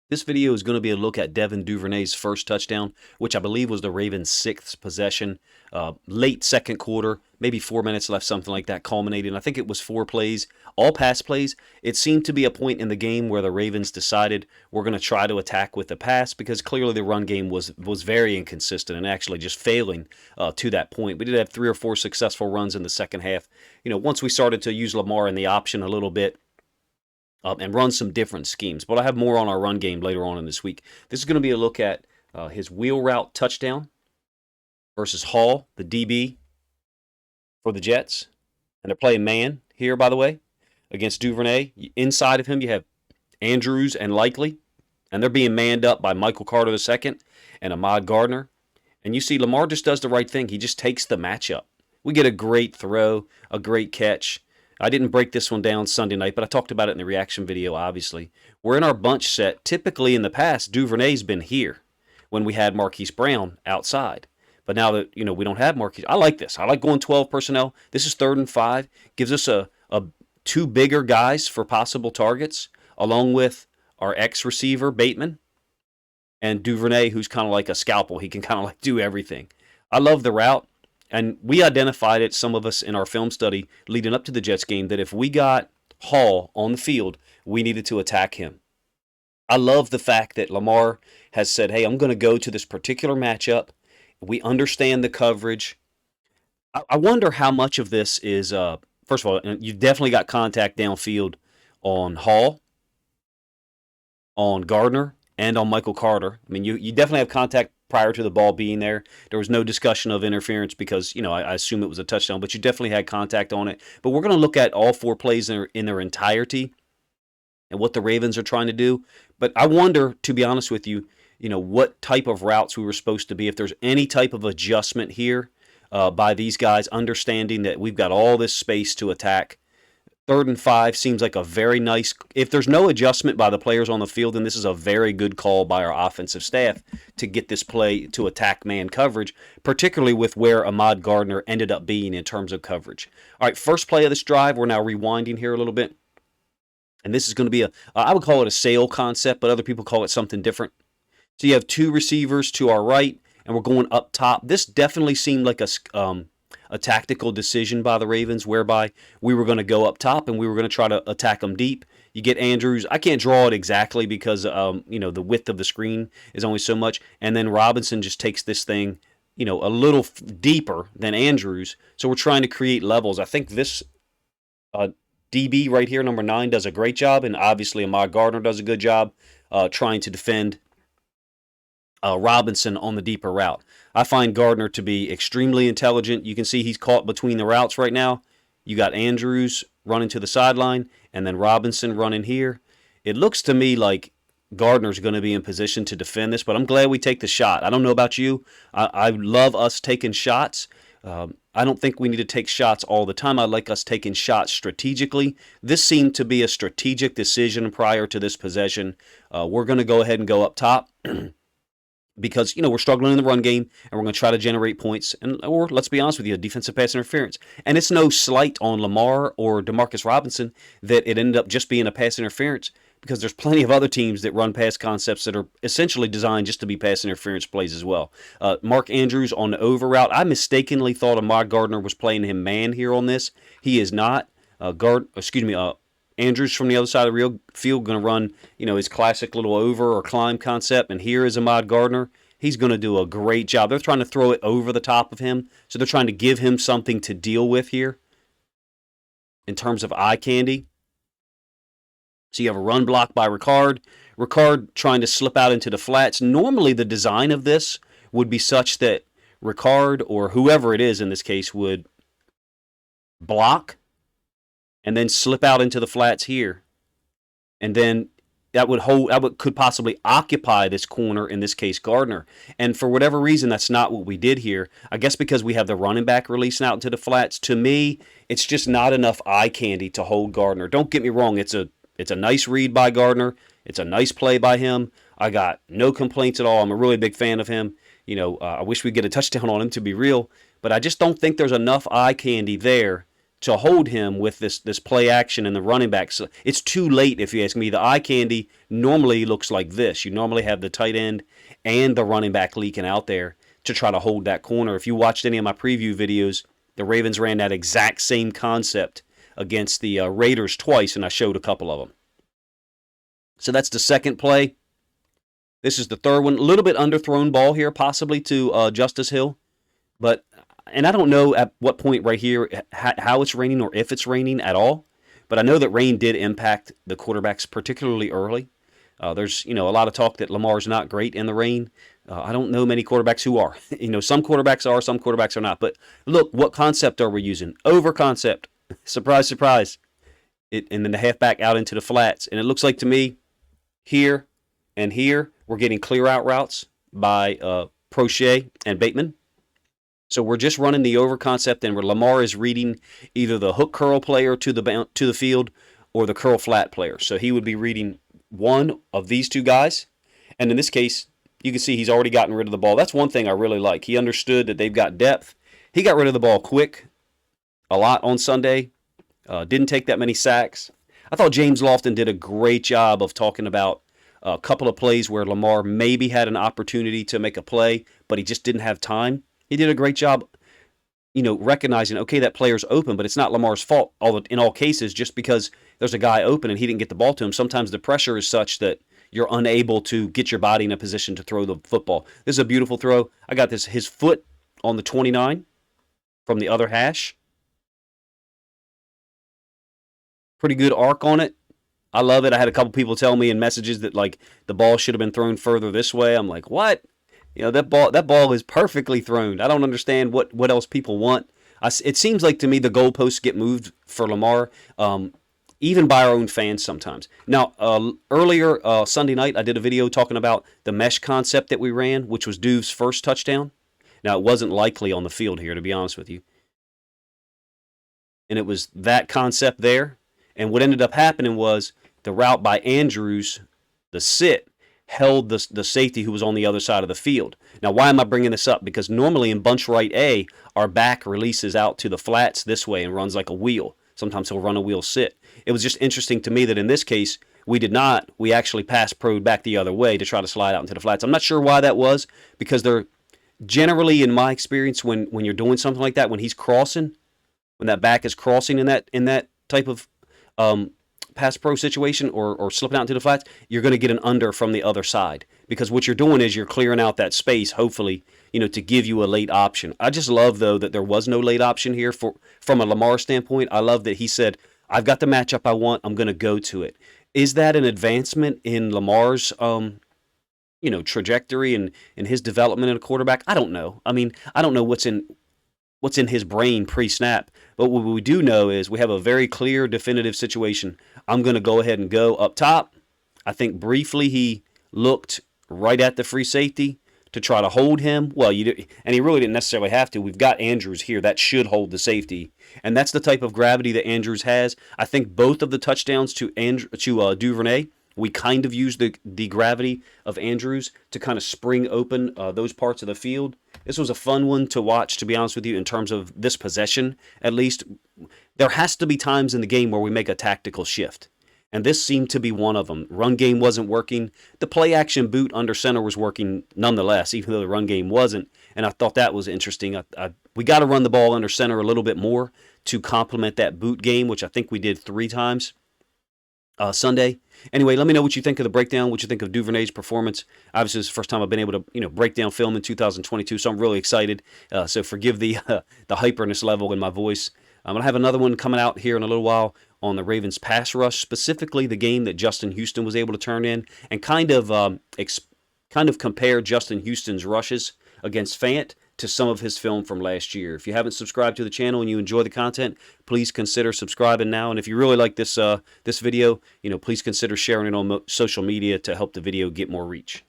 This video is going to be a look at Devin Duvernay's first touchdown, which I believe was the Ravens' sixth possession, late second quarter, maybe 4 minutes left, something like that, culminating. I think it was 4 plays, all pass plays. It seemed to be a point in the game where the Ravens decided we're going to try to attack with the pass because clearly the run game was very inconsistent and actually just failing to that point. We did have 3 or 4 successful runs in the second half. Once we started to use Lamar in the option a little bit, and run some different schemes. But I'll have more on our run game later on in this week. This is going to be a look at his wheel route touchdown versus Hall, the DB for the Jets. And they're playing man here, by the way, against Duvernay. Inside of him, you have Andrews and Likely. And they're being manned up by Michael Carter II and Ahmad Gardner. And you see Lamar just does the right thing. He just takes the matchup. We get a great throw, a great catch. I didn't break this one down Sunday night, but I talked about it in the reaction video, obviously. We're in our bunch set. Typically in the past, Duvernay's been here when we had Marquise Brown outside. But now that, we don't have Marquise, I like this. I like going 12 personnel. This is 3rd and 5. Gives us a 2 bigger guys for possible targets, along with our ex-receiver, Bateman, and Duvernay, who's kind of like a scalpel. He can kind of like do everything. I love the route. And we identified it, some of us in our film study leading up to the Jets game, that if we got Hall on the field, we needed to attack him. I love the fact that Lamar has said, hey, I'm going to go to this particular matchup. We understand the coverage. I wonder how much of this is, first of all, you've definitely got contact downfield on Hall, on Gardner, and on Michael Carter. I mean, you definitely have contact prior to the ball being there. There was no discussion of interference because, I assume it was a touchdown, but you definitely had contact on it. But we're going to look at all 4 plays in their entirety and what the Ravens are trying to do. But I wonder, to be honest with you, what type of routes we were supposed to be, if there's any type of adjustment here by these guys, understanding that we've got all this space to attack. 3rd and 5 seems like a very nice. If there's no adjustment by the players on the field, then this is a very good call by our offensive staff to get this play to attack man coverage, particularly with where Ahmad Gardner ended up being in terms of coverage. All right, first play of this drive. We're now rewinding here a little bit. And this is going to be I would call it a sail concept, but other people call it something different. So you have 2 receivers to our right, and we're going up top. This definitely seemed like a tactical decision by the Ravens whereby we were going to go up top and we were going to try to attack them deep. You get Andrews. I can't draw it exactly because, the width of the screen is only so much. And then Robinson just takes this thing, a little deeper than Andrews. So we're trying to create levels. I think this DB right here, number 9, does a great job. And obviously Ahmad Gardner does a good job trying to defend Robinson on the deeper route. I find Gardner to be extremely intelligent. You can see he's caught between the routes right now. You got Andrews running to the sideline and then Robinson running here. It looks to me like Gardner's going to be in position to defend this, but I'm glad we take the shot. I don't know about you. I love us taking shots. I don't think we need to take shots all the time. I like us taking shots strategically. This seemed to be a strategic decision prior to this possession. We're going to go ahead and go up top. Because, we're struggling in the run game, and we're going to try to generate points, or let's be honest with you, defensive pass interference. And it's no slight on Lamar or Demarcus Robinson that it ended up just being a pass interference, because there's plenty of other teams that run pass concepts that are essentially designed just to be pass interference plays as well. Mark Andrews on the over route. I mistakenly thought Ahmad Gardner was playing him man here on this. He is not. Andrews from the other side of the real field going to run, his classic little over or climb concept. And here is Ahmad Gardner. He's going to do a great job. They're trying to throw it over the top of him. So they're trying to give him something to deal with here in terms of eye candy. So you have a run block by Ricard. Ricard trying to slip out into the flats. Normally the design of this would be such that Ricard or whoever it is in this case would block and then slip out into the flats here. And then could possibly occupy this corner, in this case Gardner. And for whatever reason, that's not what we did here. I guess because we have the running back releasing out into the flats. To me, it's just not enough eye candy to hold Gardner. Don't get me wrong, it's a nice read by Gardner. It's a nice play by him. I got no complaints at all. I'm a really big fan of him. I wish we'd get a touchdown on him, to be real. But I just don't think there's enough eye candy there to hold him with this play action and the running back. So it's too late, if you ask me. The eye candy normally looks like this. You normally have the tight end and the running back leaking out there to try to hold that corner. If you watched any of my preview videos, the Ravens ran that exact same concept against the Raiders twice, and I showed a couple of them. So that's the second play. This is the third one. A little bit underthrown ball here, possibly to Justice Hill. And I don't know at what point right here how it's raining or if it's raining at all. But I know that rain did impact the quarterbacks particularly early. There's a lot of talk that Lamar's not great in the rain. I don't know many quarterbacks who are. Some quarterbacks are, some quarterbacks are not. But look, what concept are we using? Over concept. Surprise, surprise. And then the halfback out into the flats. And it looks like to me, here and here, we're getting clear out routes by Prochet and Bateman. So we're just running the over concept, and where Lamar is reading either the hook curl player to the field or the curl flat player. So he would be reading one of these two guys. And in this case, you can see he's already gotten rid of the ball. That's one thing I really like. He understood that they've got depth. He got rid of the ball quick, a lot on Sunday. Didn't take that many sacks. I thought James Lofton did a great job of talking about a couple of plays where Lamar maybe had an opportunity to make a play, but he just didn't have time. He did a great job, recognizing, okay, that player's open, but it's not Lamar's fault in all cases just because there's a guy open and he didn't get the ball to him. Sometimes the pressure is such that you're unable to get your body in a position to throw the football. This is a beautiful throw. I got his foot on the 29 from the other hash. Pretty good arc on it. I love it. I had a couple people tell me in messages that the ball should have been thrown further this way. I'm like, what? That ball is perfectly thrown. I don't understand what else people want. It seems like to me the goalposts get moved for Lamar, even by our own fans sometimes. Now, earlier Sunday night, I did a video talking about the mesh concept that we ran, which was Duv's first touchdown. Now, it wasn't likely on the field here, to be honest with you. And it was that concept there. And what ended up happening was the route by Andrews, the sit, held the safety who was on the other side of the field. Now, why am I bringing this up? Because normally in bunch right A, our back releases out to the flats this way and runs like a wheel. Sometimes he'll run a wheel sit. It was just interesting to me that in this case, we did not. We actually pass pro'd back the other way to try to slide out into the flats. I'm not sure why that was, because they're generally, in my experience, when you're doing something like that, when he's crossing, when that back is crossing in that type of pass pro situation or slipping out into the flats, you're going to get an under from the other side, because what you're doing is you're clearing out that space, hopefully, to give you a late option. I just love, though, that there was no late option here from a Lamar standpoint. I love that he said, I've got the matchup I want, I'm going to go to it. Is that an advancement in Lamar's trajectory and his development in a quarterback? I don't know. I mean, I don't know what's in his brain pre-snap. But what we do know is we have a very clear, definitive situation. I'm going to go ahead and go up top. I think briefly he looked right at the free safety to try to hold him. Well, and he really didn't necessarily have to. We've got Andrews here. That should hold the safety. And that's the type of gravity that Andrews has. I think both of the touchdowns to Duvernay, we kind of used the gravity of Andrews to kind of spring open those parts of the field. This was a fun one to watch, to be honest with you, in terms of this possession, at least. There has to be times in the game where we make a tactical shift, and this seemed to be one of them. Run game wasn't working. The play-action boot under center was working nonetheless, even though the run game wasn't, and I thought that was interesting. We got to run the ball under center a little bit more to complement that boot game, which I think we did 3 times. Sunday. Anyway, let me know what you think of the breakdown, what you think of Duvernay's performance. Obviously, it's the first time I've been able to, break down film in 2022, so I'm really excited. So forgive the hyperness level in my voice. I'm going to have another one coming out here in a little while on the Ravens pass rush, specifically the game that Justin Houston was able to turn in, and kind of compare Justin Houston's rushes against Fant to some of his film from last year. If you haven't subscribed to the channel and you enjoy the content, please consider subscribing now. And if you really like this video, please consider sharing it on social media to help the video get more reach.